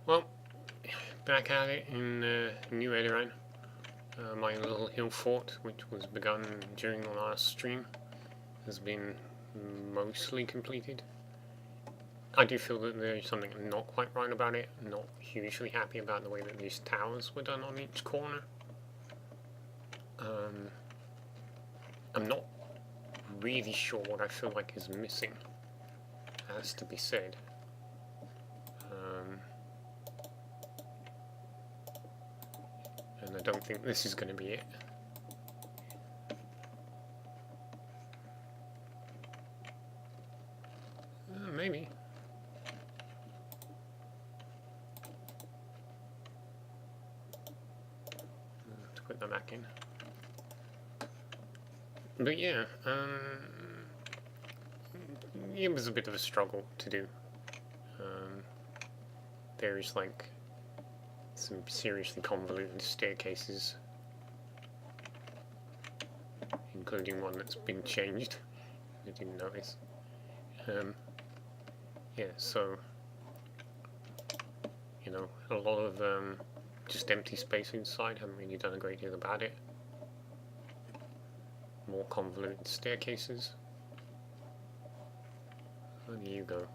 Well, back at it in New Edorahn. My little hill fort, which was begun during the last stream, has been mostly completed. I do feel that there's something not quite right about it. I'm not hugely happy about the way that these towers were done on each corner. I'm not really sure what I feel like is missing, has to be said. And I don't think this is going to be it. Maybe. To put that back in. But yeah, it was a bit of a struggle to do. There's like some seriously convoluted staircases, including one that's been changed. I didn't notice. Yeah, so a lot of just empty space inside. Haven't really done a great deal about it. More convoluted staircases. Where do you go?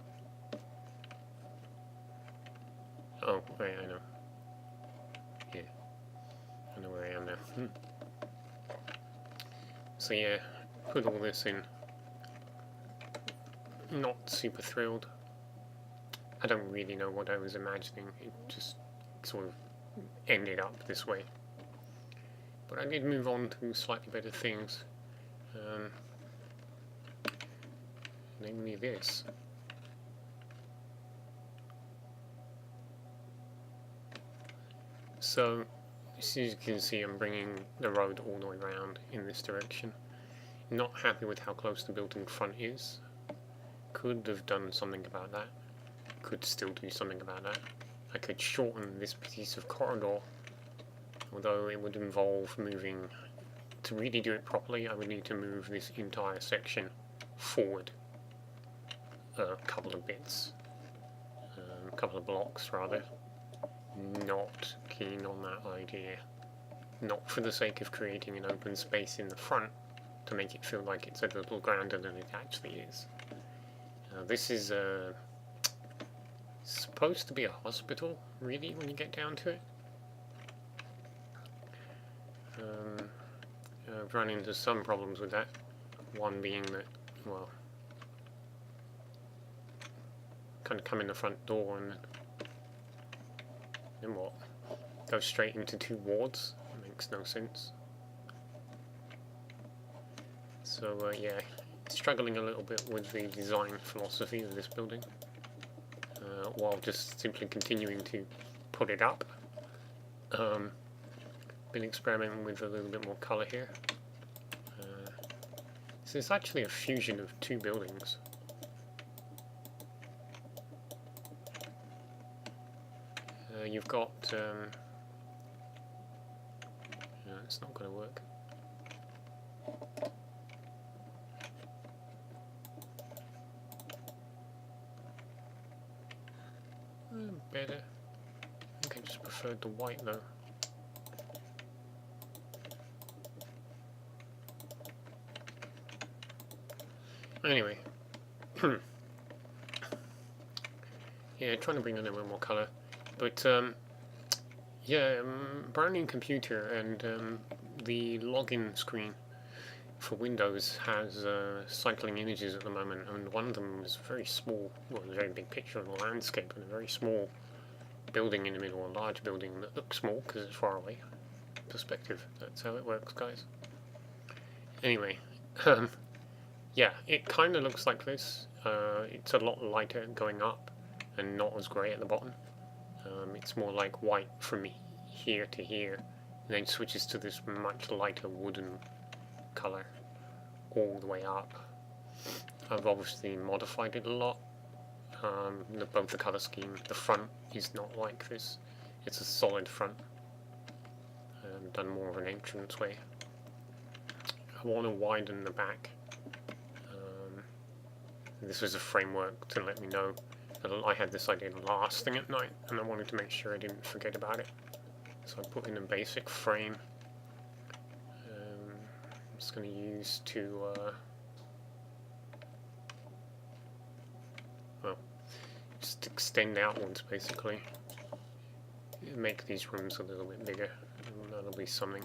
Oh, wait, I know. Yeah, I know where I am now. So yeah, put all this in. Not super thrilled. I don't really know what I was imagining. It just sort of ended up this way. But I did move on to slightly better things. Namely this. So, as you can see, I'm bringing the road all the way around in this direction. Not happy with how close the building front is. Could have done something about that. Could still do something about that. I could shorten this piece of corridor, although it would involve moving. To really do it properly, I would need to move this entire section forward a couple of bits, a couple of blocks rather. Not keen on that idea. Not for the sake of creating an open space in the front to make it feel like it's a little grander than it actually is. This is supposed to be a hospital, really, when you get down to it. I've run into some problems with that. One being that, well, kind of come in the front door and then what? Go straight into two wards? It makes no sense. So yeah, struggling a little bit with the design philosophy of this building, while just simply continuing to put it up. Been experimenting with a little bit more colour here. This is actually a fusion of two buildings. You've got no, it's not going to work. Better. I think I just preferred the white though. Anyway, yeah, trying to bring in a little more colour, but yeah, brand new computer, and the login screen for Windows has cycling images at the moment, and one of them was very small, well, a very big picture of the landscape, and a very small building in the middle, a large building that looks small because it's far away. Perspective, that's how it works, guys. Anyway, yeah, it kind of looks like this. It's a lot lighter going up and not as grey at the bottom. It's more like white from here to here, and then switches to this much lighter wooden colour all the way up. I've obviously modified it a lot. Both the colour scheme, the front is not like this. It's a solid front. Done more of an entranceway. I want to widen the back. This was a framework to let me know that I had this idea last thing at night, and I wanted to make sure I didn't forget about it. So I put in a basic frame. I'm just going to use to well, just extend outwards basically. Make these rooms a little bit bigger, and that'll be something.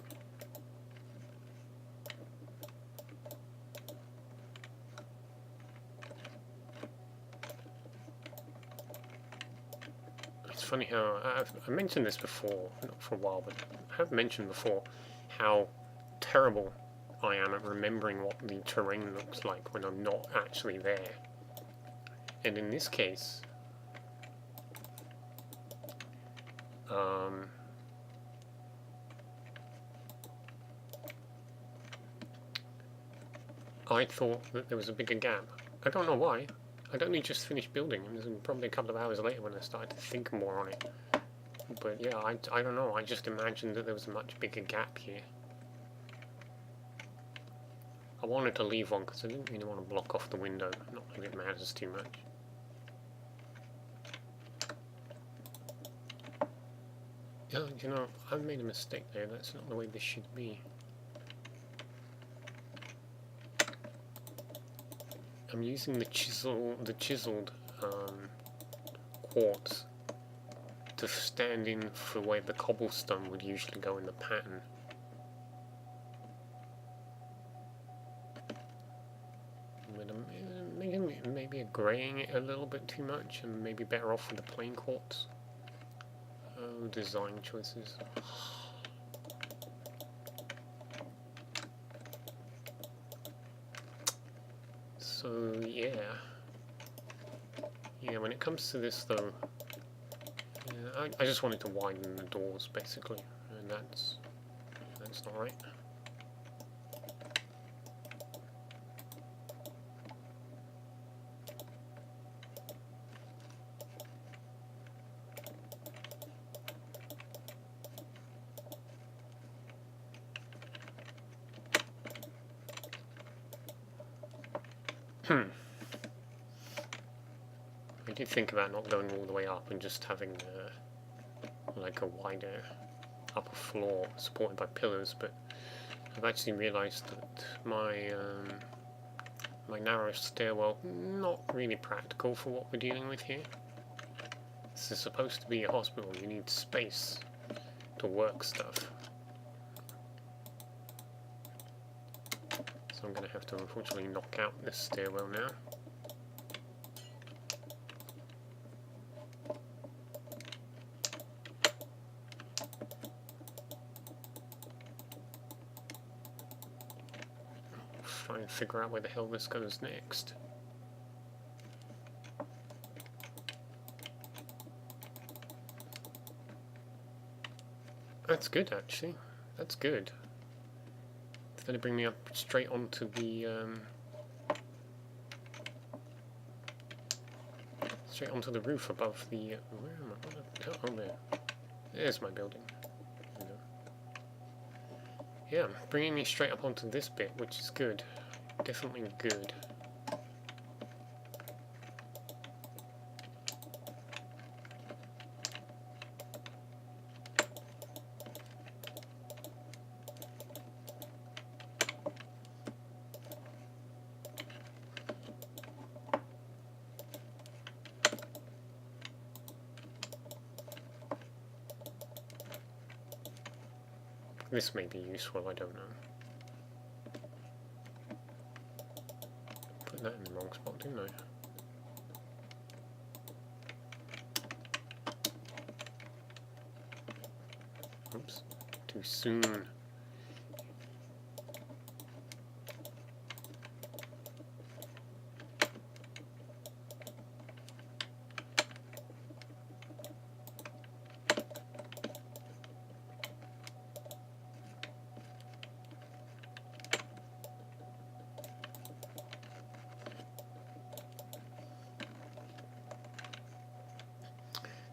It's funny how I mentioned this before, not for a while, but I have mentioned before how terrible I am at remembering what the terrain looks like when I'm not actually there. And in this case, I thought that there was a bigger gap. I don't know why. I'd only just finished building, and it was probably a couple of hours later when I started to think more on it. But yeah, I don't know, I just imagined that there was a much bigger gap here. I wanted to leave one because I didn't really want to block off the window, not that it matters too much. Yeah, you know, I made a mistake there, that's not the way this should be. I'm using the chiseled quartz to stand in for where the cobblestone would usually go in the pattern. But maybe greying it a little bit too much, and maybe better off with the plain quartz. Oh, design choices. So yeah, when it comes to this though, yeah, I just wanted to widen the doors basically, and that's not right. I did think about not going all the way up and just having like a wider upper floor supported by pillars, but I've actually realised that my my narrow stairwell not really practical for what we're dealing with here. This is supposed to be a hospital. You need space to work stuff. So I'm going to have to unfortunately knock out this stairwell now. Try and figure out where the hell this goes next. That's good, actually. That's good. It's going to bring me up straight onto the roof above the. Where am I? Oh, there. There's my building. There we go. Yeah, bringing me straight up onto this bit, which is good. Definitely good. This may be useful, I don't know. Put that in the wrong spot, didn't I? Oops, too soon.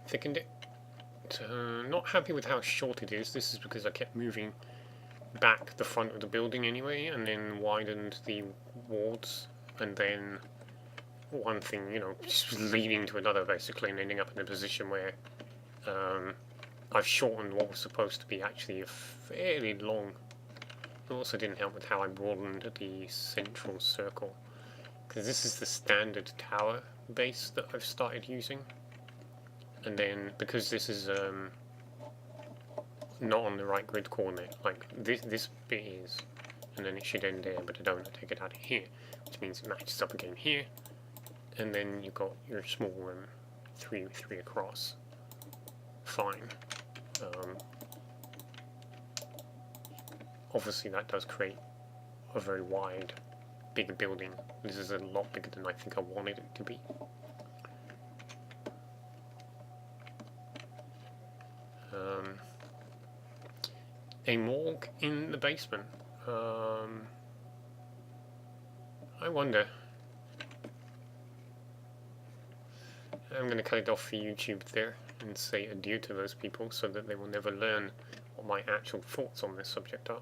Thickened it. Not happy with how short it is. This is because I kept moving back the front of the building anyway, and then widened the wards, and then one thing, you know, just leading to another basically, and ending up in a position where I've shortened what was supposed to be actually a fairly long. It also didn't help with how I broadened the central circle, because this is the standard tower base that I've started using, and then because this is not on the right grid coordinate, like this bit is, and then it should end there, but I don't want to take it out of here, which means it matches up again here, and then you've got your small three across. Fine. Obviously that does create a very wide, bigger building. This is a lot bigger than I think I wanted it to be. A morgue in the basement. I wonder. I'm going to cut it off for YouTube there and say adieu to those people so that they will never learn what my actual thoughts on this subject are.